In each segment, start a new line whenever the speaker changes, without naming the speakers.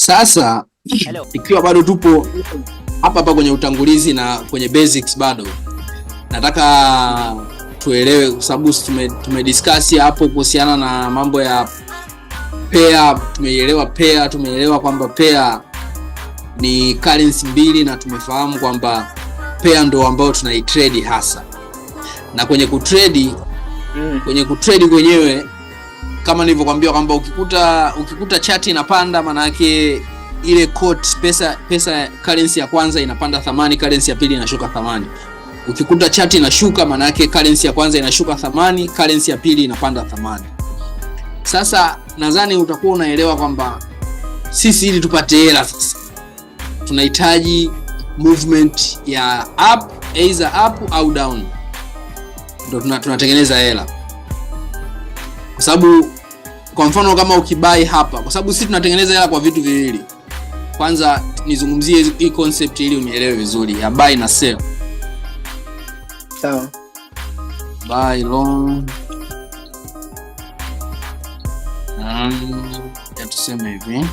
Sasa ikiwa bado tupo hapa kwenye utangulizi na kwenye basics, bado nataka tuelewe, kwa sababu tumediscuss hapo kuhusiana na mambo ya pair. Tumeelewa kwamba pair ni currency mbili, na tumefahamu kwamba pair ndo ambao tunaitrade hasa. Na kwenye kutrade kwenyewe, kama nilivyokuambia kwamba ukikuta chart inapanda, maana yake ile quote pesa currency ya kwanza inapanda thamani, currency ya pili inashuka thamani. Ukikuta chart inashuka, maana yake currency ya kwanza inashuka thamani, currency ya pili inapanda thamani. Sasa nadhani utakuwa unaelewa kwamba sisi ili tupate hela sasa tunahitaji movement ya up, either up au down, ndio tunatengeneza hela. Kwa sababu kwa mfano kama ukibai hapa, kwa sababu sisi tunatengeneza hela kwa vitu viwili. Kwanza nizungumzie hii concept ili unielewe vizuri ya buy na sell.
Sawa.
Buy long, ya tuseme hivi,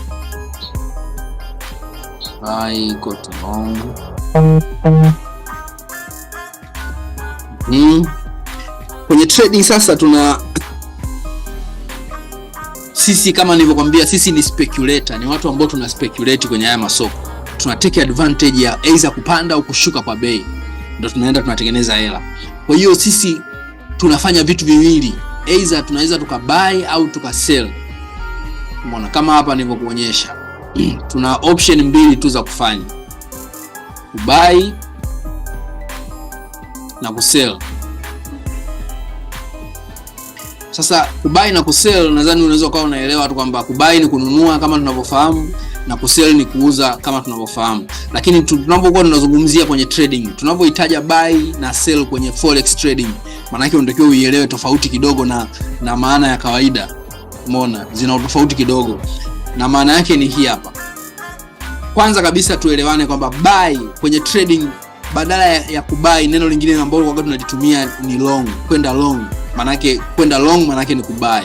buy got long. Kwenye trading sasa sisi kama nilivyokuambia, sisi ni speculator, ni watu ambao tuna speculate kwenye haya masoko. Tuna take advantage ya either kupanda au kushuka kwa bei, ndio tunaenda tunatengeneza hela. Kwa hiyo sisi tunafanya vitu viwili, either tunaweza tukabuy au tukasell. Umeona kama hapa nilivyokuonyesha. Tuna option mbili tu za kufanya, kubuy na kusell. Sasa kubuy na kusell, nadhani unaweza kuwa unaelewa tu kwamba kubuy ni kununua kama tunavyofahamu, na kusell ni kuuza kama tunavyofahamu. Lakini tunapokuwa tunazungumzia kwenye trading, tunapohitaji buy na sell kwenye forex trading, maana yake unatakiwa uielewe tofauti kidogo na maana ya kawaida. Umeona zina tofauti kidogo, na maana yake ni hii hapa. Kwanza kabisa tuelewane kwamba buy kwenye trading, badala ya kubuy, neno lingine ambalo wakati tunalitumia ni long, kwenda long. Manake kwenda long manake ni kubuy.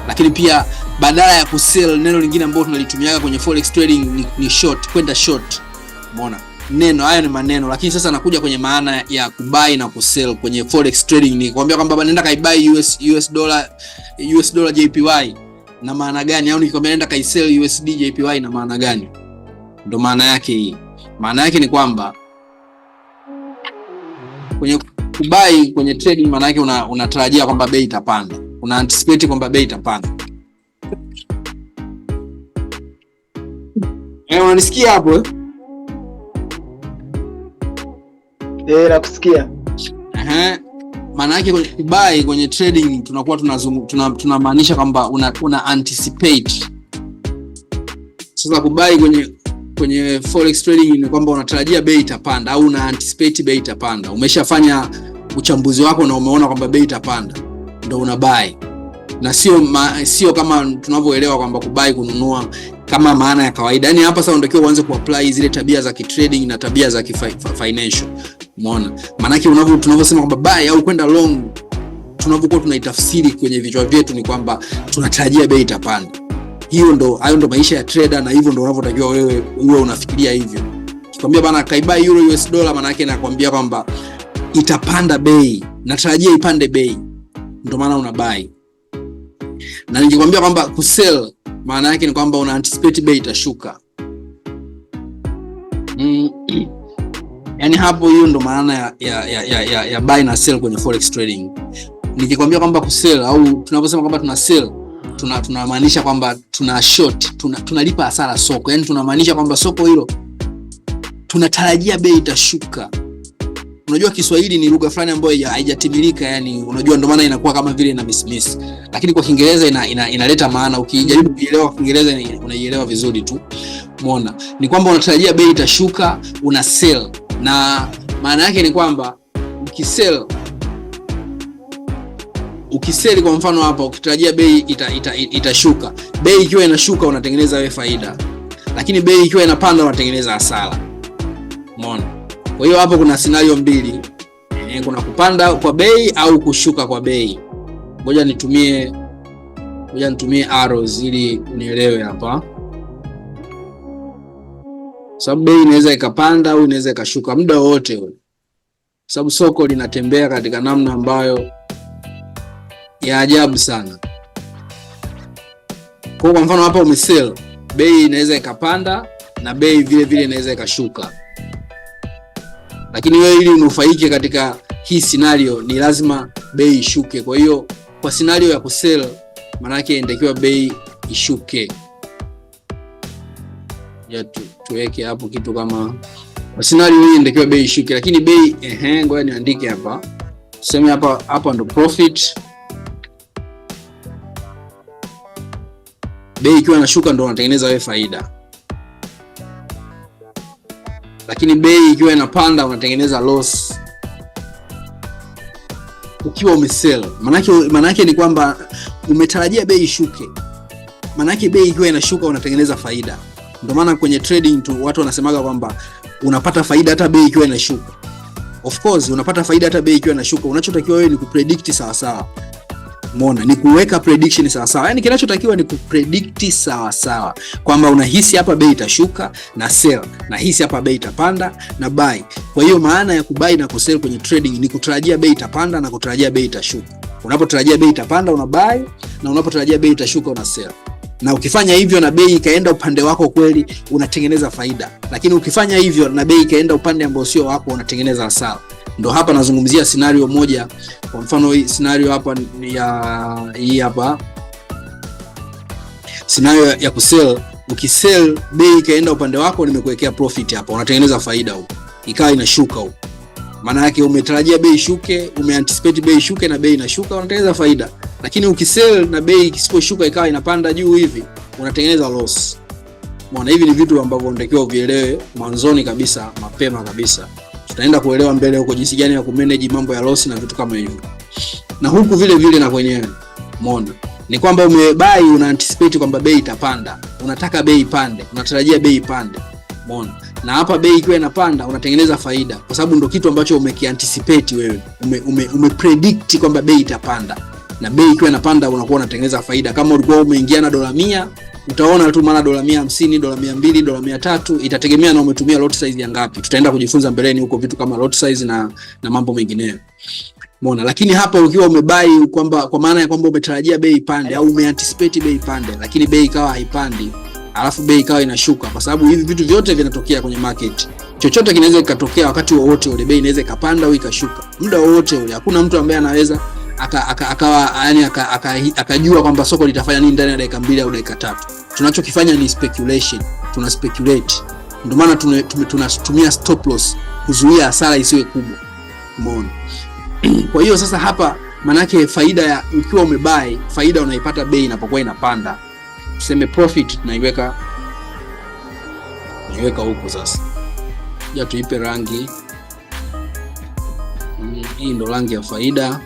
Lakini pia badala ya kusell, neno lingine ambalo tunalitumia kwenye forex trading ni short, kwenda short. Umeona? Neno hayo ni maneno, lakini sasa nakuja kwenye maana ya kubuy na kusell kwenye forex trading. Ni kuambia kwamba nenda kaibuy US dollar JPY na maana gani, au nikikwambia nenda kaisell USD JPY na maana gani? Ndio maana yake hii. Maana yake ni kwamba kwenye kubuy kwenye trading, maana yake unatarajia kwamba bei itapanda, una anticipate kwamba bei itapanda. Unanisikia hapo?
Nakusikia.
Maana yake kwenye kubuy kwenye trading tunakuwa tunamaanisha kwamba una anticipate. Sasa kubuy kwenye forex trading ni kwamba unatarajia bei itapanda, au una anticipate bei itapanda. Umeshafanya uchambuzi wako na umeona kwamba bei itapanda, ndio una buy. Na sio kama tunavyoelewa kwamba kubuy kununua kama maana ya kawaida. Yaani hapa sasa unatakiwa uanze kuapply zile tabia za kitrading na tabia za financial. Umeona? Maana yake tunavyosema kwamba buy au kwenda long, tunavyokuwa tunaitafsiri kwenye vichwa vyetu ni kwamba tunatarajia bei itapanda. Hayo ndo maisha ya trader, na hivyo ndo unavyotakiwa wewe uwe unafikiria hivyo. Nikwambia bana kaibuy euro US dollar, maana yake nakwambia kwamba itapanda bei, natarajia ipande bei, ndio maana una buy. Na nikikwambia kwamba kusell, maana yake ni kwamba una anticipate bei itashuka. Yaani hapo hiyo ndo maana ya buy na sell kwenye forex trading. Nikikwambia kwamba kusell, au tunaposema kwamba tuna sell, tunamaanisha kwamba tuna short, tunalipa hasara soko. Yaani tunamaanisha kwamba soko hilo tunatarajia bei itashuka. Unajua Kiswahili ni lugha fulani ambayo haijatimilika, yani unajua ndio maana inakuwa kama vile ina miss. Lakini kwa Kiingereza inaleta maana. Ukijaribu kuielewa Kiingereza unaielewa vizuri tu. Umeona? Ni kwamba unatarajia bei itashuka, una sell. Na maana yake ni kwamba ukisell kwa mfano hapa, ukitarajia bei itashuka. Bei ikiwa inashuka unatengeneza wewe faida. Lakini bei ikiwa inapanda unatengeneza hasara. Umeona? Kwa hiyo hapo kuna scenario mbili. Kuna kupanda kwa bei au kushuka kwa bei. Ngoja nitumie arrows ili unielewe hapa. Sababu bei inaweza ikapanda au inaweza ikashuka muda wote ule. Sababu soko linatembea katika namna ambayo ya ajabu sana. Kwa mfano hapa umesell, bei inaweza ikapanda na bei vile vile inaweza ikashuka. Lakini wewe ili unufaike katika hii scenario ni lazima bei ishuke. Kwa hiyo kwa scenario ya kusell maana yake inatakiwa bei ishuke. Ya tuweke hapo kitu kama kwa scenario hii inatakiwa bei ishuke, lakini bei ngoja niandike hapa. Tuseme hapa ndo profit. Bei ikiwa inashuka ndo unatengeneza wewe faida. Lakini bei ikiwa inapanda unatengeneza loss. Ukiwa umesell, manake ni kwamba umetarajia bei ishuke. Manake bei ikiwa inashuka unatengeneza faida. Ndio maana kwenye trading tu watu wanasemaga kwamba unapata faida hata bei ikiwa inashuka. Of course unapata faida hata bei ikiwa inashuka. Unachotakiwa wewe ni kupredict sawa sawa. Umeona? Ni kuweka prediction sawa sawa. Yaani kinachotakiwa ni kupredict sawa sawa. Kwamba unahisi hapa bei itashuka na sell, na hisi hapa bei itapanda na buy. Kwa hiyo maana ya kubuy na kusell kwenye trading ni kutarajia bei itapanda na kutarajia bei itashuka. Unapotarajia bei itapanda una buy, na unapotarajia bei itashuka una sell. Na ukifanya hivyo na bei ikaenda upande wako kweli unatengeneza faida. Lakini ukifanya hivyo na bei ikaenda upande ambao sio wako unatengeneza hasara. Ndio hapa nazungumzia scenario moja. Kwa mfano hii scenario hapa ya hii hapa. Scenario ya kusell, ukisell bei ikaenda upande wako nimekuwekea profit hapa. Unatengeneza faida huko. Ikawa inashuka huko. Maana yake umetarajia bei ishuke, umeanticipate bei ishuke na bei inashuka unatengeneza faida. Lakini ukisell na bei isiposhuka ikawa inapanda juu hivi unatengeneza loss. Maana hivi ni vitu ambavyo unatakiwa uvielewe mwanzoni kabisa, mapema kabisa. Tutaenda kuelewa mbele huko jinsi gani ya kumanage mambo ya loss na vitu kama hivyo. Na huku vile vile na kwenyewe. Umeona? Ni kwamba umebuy una anticipate kwamba bei itapanda. Unataka bei ipande, unatarajia bei ipande. Umeona? Na hapa bei ikiwa inapanda unatengeneza faida kwa sababu ndio kitu ambacho umekianticipate wewe. Umepredict kwamba bei itapanda. Na bei ikiwa inapanda unakuwa unatengeneza faida. Kama ulikuwa umeingia na $100, utaona tu mara $150, $200, $300, itategemea na umetumia lot size ya ngapi. Tutaenda kujifunza mbeleni huko vitu kama lot size na mambo mengineyo. Umeona? Lakini hapa ukiwa umebuy kwamba kwa maana ya kwamba umetarajia bei ipande au umeanticipate bei ipande, lakini bei ikawa haipandi, alafu bei ikawa inashuka, kwa sababu hivi vitu vyote vinatokea kwenye market. Chochote kinaweza kikatokea wakati wowote ule, bei inaweza ikapanda au ikashuka. Muda wowote ule. Hakuna mtu ambaye anaweza akajua kwamba soko litafanya nini ndani ya dakika 2 au dakika 3. Tunachokifanya ni speculation. Tuna speculate. Ndio maana tunatumia stop loss kuzuia hasara isiwe kubwa. Umeona? Kwa hiyo sasa hapa manake faida ya ukiwa umebuy, faida unaipata bei inapokuwa inapanda. Tuseme profit tunaiweka huko sasa. Ya tuipe rangi. Hii ndo rangi ya faida.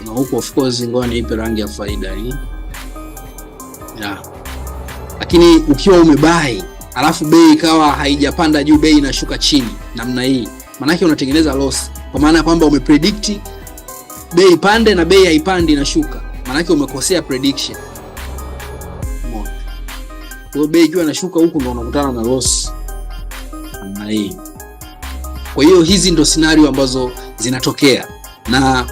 Na huko of course ngoja niipe rangi ya faida hii. Ya. Lakini ukiwa umebuy, alafu bei ikawa haijapanda juu, bei inashuka chini namna hii, maana yake unatengeneza loss. Kwa maana kwamba umepredict bei ipande na bei haipandi inashuka. Maana yake umekosea prediction. Umeona? Kwa bei ikiwa inashuka huku ndio unakutana na loss. Namna hii. Kwa hiyo hizi ndo scenario ambazo zinatokea na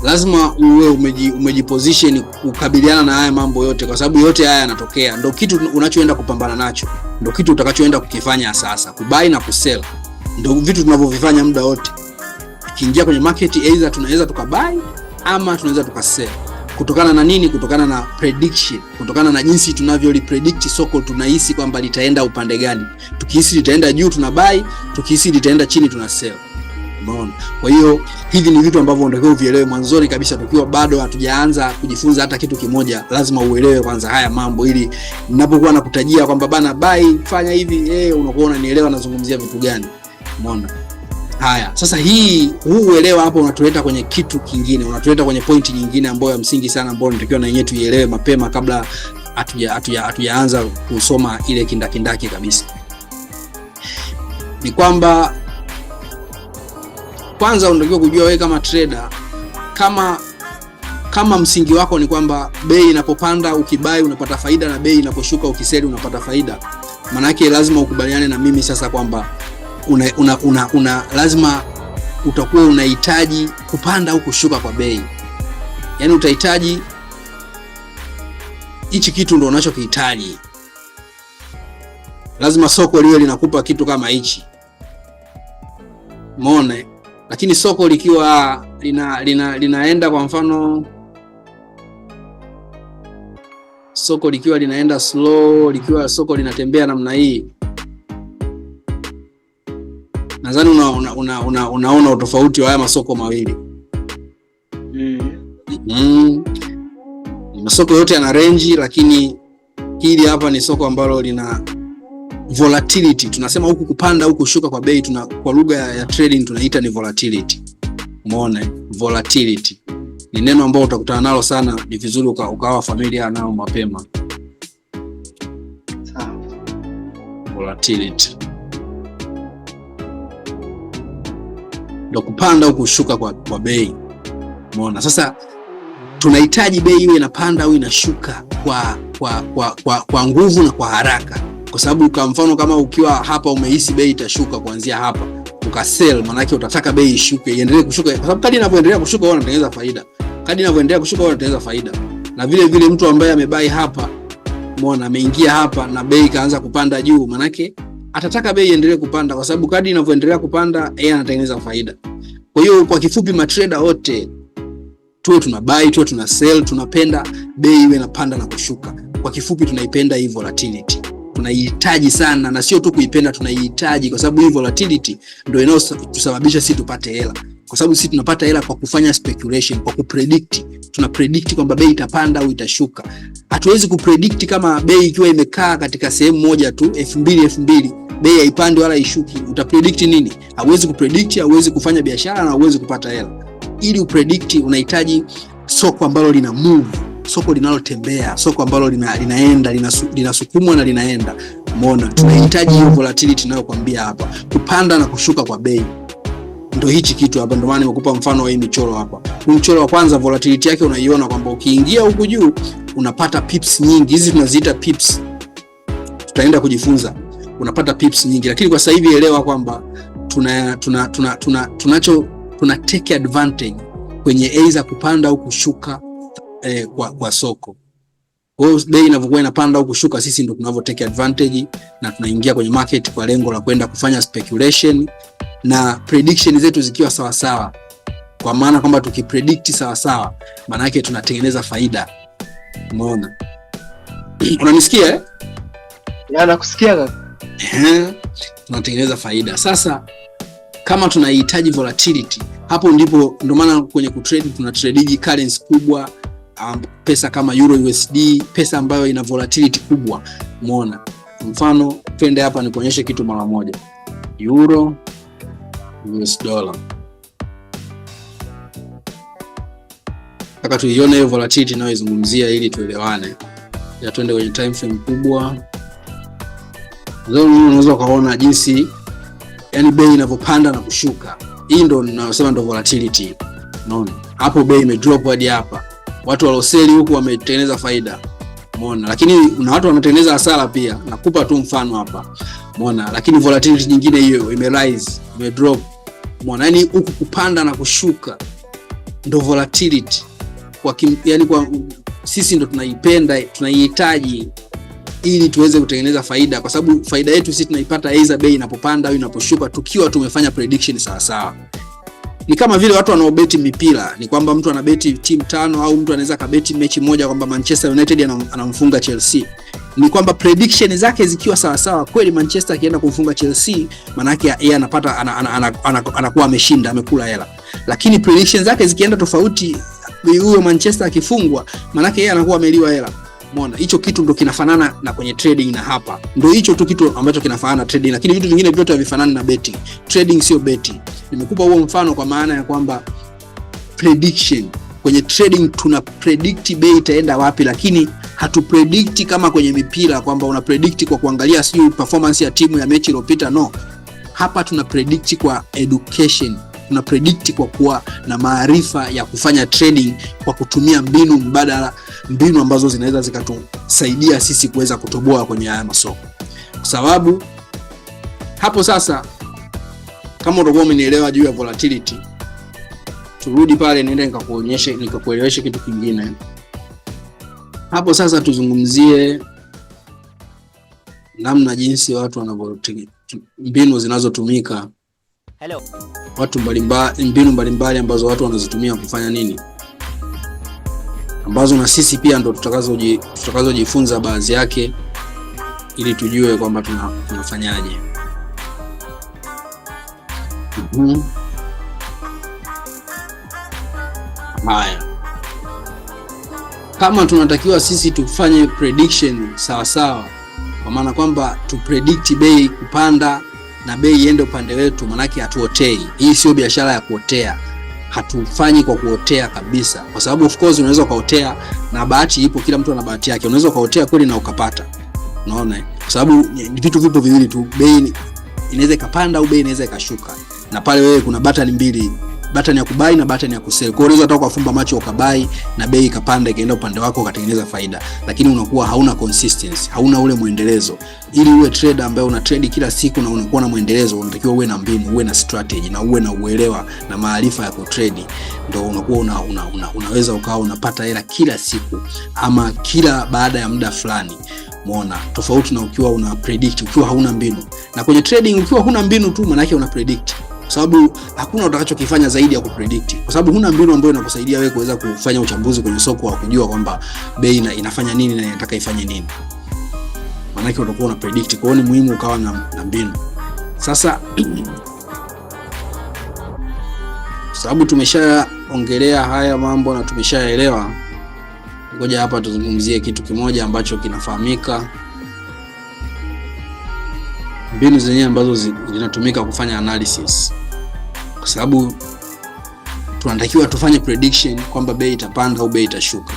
lazima uwe umejiposition kukabiliana na haya mambo yote, kwa sababu yote haya yanatokea. Ndio kitu unachoenda kupambana nacho, ndio kitu utakachoenda kukifanya sasa. Kubuy na kusell ndio vitu tunavyovifanya muda wote. Tukiingia kwenye market, either tunaweza tukabuy ama tunaweza tukasell. Kutokana na nini? Kutokana na prediction, kutokana na jinsi tunavyolipredict soko. Tunahisi kwamba litaenda upande gani. Tukihisi litaenda juu tuna buy, tukihisi litaenda chini tuna sell. Umeona? Kwa hiyo hivi ni vitu ambavyo unatakiwa uvielewe mwanzoni kabisa, tukiwa bado hatujaanza kujifunza hata kitu kimoja. Lazima uelewe kwanza haya mambo, ili ninapokuwa nakutajia kwamba bana buy fanya hivi, unakuwa unanielewa nazungumzia vitu gani. Umeona? Haya, sasa huu uelewa hapo unatuleta kwenye kitu kingine, unatuleta kwenye point nyingine ambayo ya msingi sana, ambayo tunatakiwa na yenyewe tuielewe mapema kabla hatujaanza kusoma ile kindakindaki kabisa. Ni kwamba kwanza unatakiwa kujua wewe kama trader, kama msingi wako ni kwamba bei inapopanda ukibuy unapata faida na bei inaposhuka ukisell unapata faida. Maana yake lazima ukubaliane na mimi sasa kwamba lazima utakuwa unahitaji kupanda au kushuka kwa bei. Yaani utahitaji hichi kitu ndio unachokihitaji. Lazima soko liwe linakupa kitu kama hichi. Umeona? Lakini soko likiwa linaenda kwa mfano, soko likiwa linaenda slow, likiwa soko linatembea namna hii, nadhani unaona utofauti wa haya masoko mawili. Masoko yote yana range, lakini hili hapa ni soko ambalo lina volatility. Tunasema huku kupanda huku kushuka kwa bei, kwa lugha ya trading tunaita ni volatility. Umeona? Volatility ni neno ambalo utakutana nalo sana, ni vizuri ukawa familia nao mapema. Sawa. Volatility ndio kupanda au kushuka kwa bei. Umeona? Sasa tunahitaji bei iwe inapanda au inashuka kwa nguvu na kwa haraka. Kwa sababu kwa mfano kama ukiwa hapa umehisi bei itashuka kuanzia hapa, ukasell, maana yake utataka bei ishuke, iendelee kushuka, kwa sababu kadri inavyoendelea kushuka wewe unatengeneza faida. Kadri inavyoendelea kushuka wewe unatengeneza faida. Na vile vile mtu ambaye amebai hapa, umeona, ameingia hapa na bei kaanza kupanda juu, maana yake atataka bei iendelee kupanda, kwa sababu kadri inavyoendelea kupanda yeye anatengeneza faida. Kwa hiyo kwa kifupi, matrader wote tuwe tuna buy, tuwe tuna sell, tunapenda bei iwe inapanda na kushuka. Kwa kifupi tunaipenda hii volatility. Tunaihitaji sana, na sio tu kuipenda, tunaihitaji, kwa sababu hii volatility ndio inayotusababisha sisi tupate hela. Kwa sababu sisi tunapata hela kwa kufanya speculation, kwa kupredict. Tuna predict kwamba bei itapanda au itashuka. Hatuwezi kupredict kama bei ikiwa imekaa katika sehemu moja tu 2000 bei haipandi wala ishuki. Utapredict nini? Hauwezi kupredict, hauwezi kufanya biashara na hauwezi kupata hela. Ili upredict unahitaji soko ambalo lina move, soko linalotembea, soko ambalo linaenda, linasukumwa na linaenda. Umeona? Tunahitaji hiyo volatility ninayokuambia hapa, kupanda na kushuka kwa bei. Ndio hichi kitu hapa. Ndio maana nimekupa mfano wa hii michoro hapa. Huu mchoro wa kwanza, volatility yake unaiona kwamba ukiingia huku juu unapata pips nyingi. Hizi tunaziita pips, tutaenda kujifunza. Unapata pips nyingi, lakini kwa sasa hivi elewa kwamba tuna take advantage kwenye aidha kupanda au kushuka kwa soko. Kwa hiyo bei inavyokuwa inapanda au kushuka, sisi ndio tunavyo take advantage na tunaingia kwenye market kwa lengo la kwenda kufanya speculation, na prediction zetu zikiwa sawa sawa. Kwa maana kwamba tukipredict sawa sawa, maana yake tunatengeneza faida. Umeona? Unanisikia eh?
Ya, nakusikia kaka.
Tunatengeneza faida. Sasa kama tunahitaji volatility, hapo ndipo, ndio maana kwenye kutrade tuna trade currency kubwa, pesa kama euro USD, pesa ambayo ina volatility kubwa. Umeona? Mfano twende hapa nikuonyeshe kitu mara moja. Euro US dollar. Nataka tuione hiyo volatility ninayozungumzia ili tuelewane. Ya twende kwenye time frame kubwa. Leo unaweza kuona jinsi yani bei inavyopanda na kushuka. Hii ndio ninasema ndio volatility. Unaona? Hapo bei imedrop hadi hapa. Watu walioseli huku wametengeneza faida. Umeona? Lakini kuna watu wanatengeneza hasara pia. Nakupa tu mfano hapa. Umeona? Lakini volatility nyingine hiyo ime-rise, ime-drop. Umeona? Yani huku kupanda na kushuka ndio volatility. Yani kwa sisi ndio tunaipenda, tunaihitaji ili tuweze kutengeneza faida, kwa sababu faida yetu sisi tunaipata aidha bei inapopanda au inaposhuka, tukiwa tumefanya prediction sawa sawa. Ni kama vile watu wanaobeti mipira, ni kwamba mtu anabeti timu 5 au mtu anaweza kabeti mechi moja kwamba Manchester United anamfunga Chelsea. Ni kwamba prediction zake zikiwa sawa sawa, kweli Manchester akienda kumfunga Chelsea, maana yake yeye anapata anakuwa ameshinda, amekula hela. Lakini prediction zake zikienda tofauti, huyo Manchester akifungwa, maana yake yeye anakuwa ameliwa hela. Umeona? Hicho kitu ndio kinafanana na kwenye trading, na hapa ndio hicho tu kitu ambacho kinafanana na trading, lakini vitu vingine vyote havifanani na betting. Trading sio betting. Nimekupa huo mfano kwa maana ya kwamba prediction kwenye trading tuna predict bei itaenda wapi, lakini hatu predict kama kwenye mipira kwamba una predict kwa kuangalia sio performance ya timu ya mechi iliyopita. No, hapa tuna predict kwa education. Tuna predict kwa kuwa na maarifa ya kufanya trading kwa kutumia mbinu mbadala, mbinu ambazo zinaweza zikatusaidia sisi kuweza kutoboa kwenye haya masoko. Kwa sababu hapo sasa, kama utakuwa umenielewa juu ya volatility, turudi pale niende nikakueleweshe kitu kingine. Hapo sasa tuzungumzie namna jinsi watu wanavyotumia mbinu zinazotumika. Watu mbinu mbalimbali ambazo watu wanazitumia kufanya nini, ambazo na sisi pia ndo tutakazojifunza baadhi yake ili tujue kwamba tunafanyaje. Haya, kama tunatakiwa sisi tufanye prediction sawa sawa, kwa maana kwamba tu predict bei kupanda na bei iende upande wetu, manake hatuotei. Hii sio biashara ya kuotea, hatufanyi kwa kuotea kabisa, kwa sababu of course unaweza kaotea na bahati ipo, kila mtu ana bahati yake. Unaweza kaotea kweli na ukapata, unaona, kwa sababu vitu vipo viwili tu, bei inaweza ikapanda au bei inaweza ikashuka, na pale wewe kuna button mbili, button ya kubai na button ya kusell. Kwa hiyo unaweza hata kufumba macho ukabai na bei ikapanda ikaenda upande wako ukatengeneza faida, lakini unakuwa hauna consistency, hauna ule muendelezo. Ili uwe trader ambaye una trade kila siku na unakuwa na muendelezo, unatakiwa uwe na mbinu, uwe na strategy na uwe na uelewa na maarifa ya kutrade, ndio unakuwa unaweza ukawa unapata hela kila siku ama kila baada ya muda fulani. Umeona, tofauti na ukiwa una predict, ukiwa hauna mbinu. Na kwenye trading ukiwa huna mbinu tu, maana yake una predict, kwa sababu hakuna utakachokifanya zaidi ya kupredict, kwa sababu huna mbinu ambayo inakusaidia wewe kuweza kufanya uchambuzi kwenye soko au kujua kwamba bei inafanya nini na inataka ifanye nini. Maana yake utakuwa una predict. Kwa hiyo ni muhimu ukawa na mbinu. Sasa sababu tumeshaongelea haya mambo na tumeshaelewa, ngoja hapa tuzungumzie kitu kimoja ambacho kinafahamika, mbinu zenyewe ambazo zinatumika kufanya analysis. Kwa sababu tunatakiwa tufanye prediction kwamba bei itapanda au bei itashuka,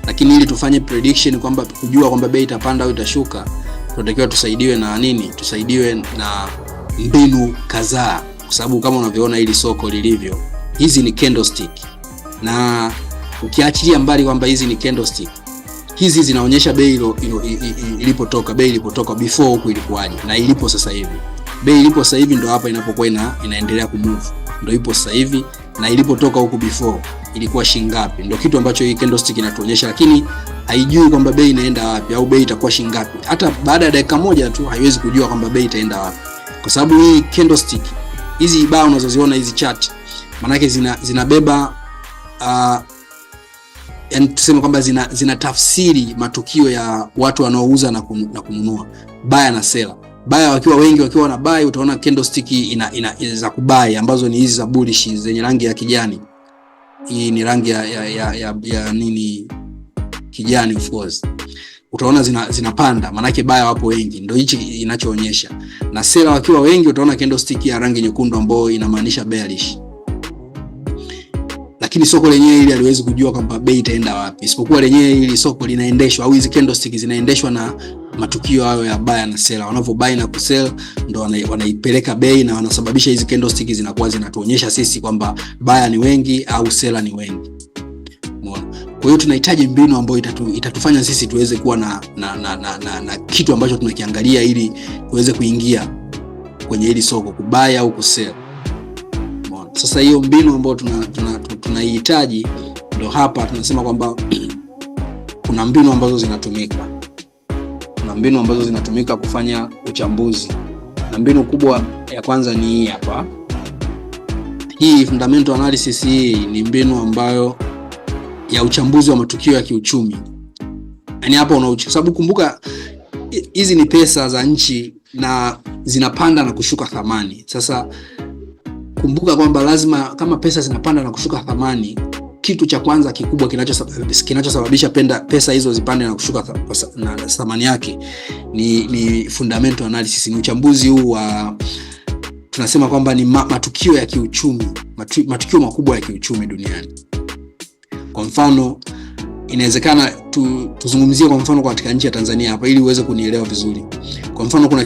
lakini ili tufanye prediction kwamba kujua kwamba bei itapanda au itashuka, tunatakiwa tusaidiwe na nini? Tusaidiwe na mbinu kadhaa, kwa sababu kama unavyoona hili soko lilivyo, hizi ni candlestick, na ukiachilia mbali kwamba hizi ni candlestick, hizi zinaonyesha bei ilipotoka, bei ilipotoka before huko ilikuwaje na ilipo sasa hivi. Bei ilipo sasa hivi ndo hapa inapokuwa inaendelea kumove, ndo ipo sasa hivi, na ilipotoka huko before ilikuwa shingapi, ndo kitu ambacho hii candlestick inatuonyesha, lakini haijui kwamba bei inaenda wapi au bei itakuwa shingapi. Hata baada ya dakika moja tu haiwezi kujua kwamba bei itaenda wapi, kwa sababu hii candlestick, hizi bar unazoziona hizi chart, maana yake zinabeba yani tuseme kwamba zina tafsiri matukio ya watu wanaouza na kununua, buyer na seller. Buyer wakiwa wengi, wakiwa na buy, utaona candlestick ina za kubai ambazo ni hizi za bullish zenye rangi ya kijani. Hii ni rangi ya nini, kijani of course. Utaona zinapanda, maana yake buyer wapo wengi, ndio hichi inachoonyesha. Na seller wakiwa wengi, utaona candlestick ya rangi nyekundu ambayo inamaanisha bearish. Lakini soko lenyewe hili haliwezi kujua kwamba bei itaenda wapi, isipokuwa lenyewe hili soko linaendeshwa, au hizi candlestick zinaendeshwa na matukio hayo ya buyer na seller. Wanavyobuy na kusell ndo wanaipeleka bei, na wanasababisha hizi candlestick zinakuwa zinatuonyesha sisi kwamba buyer ni wengi au seller ni wengi. Umeona? Kwa hiyo tunahitaji mbinu ambayo itatufanya sisi tuweze kuwa na kitu ambacho tunakiangalia ili tuweze kuingia kwenye hili soko, kubuy au kusell. Sasa hiyo mbinu ambayo tunaihitaji ndio hapa tunasema kwamba kuna mbinu ambazo zinatumika. Kuna mbinu ambazo zinatumika kufanya uchambuzi. Na mbinu kubwa ya kwanza ni hii hapa. Hii fundamental analysis, hii ni mbinu ambayo ya uchambuzi wa matukio ya kiuchumi. Yaani hapa sababu kumbuka hizi ni pesa za nchi na zinapanda na kushuka thamani. Sasa kumbuka kwamba lazima, kama pesa zinapanda na kushuka thamani, kitu cha kwanza kikubwa kinachosababisha pesa hizo zipande na kushuka na thamani yake ni fundamental analysis, ni uchambuzi huu wa tunasema kwamba ni matukio ya kiuchumi, matukio makubwa ya kiuchumi duniani. Kwa mfano, inawezekana tuzungumzie kwa mfano katika nchi ya Tanzania hapa ili uweze kunielewa vizuri. Kwa mfano, kuna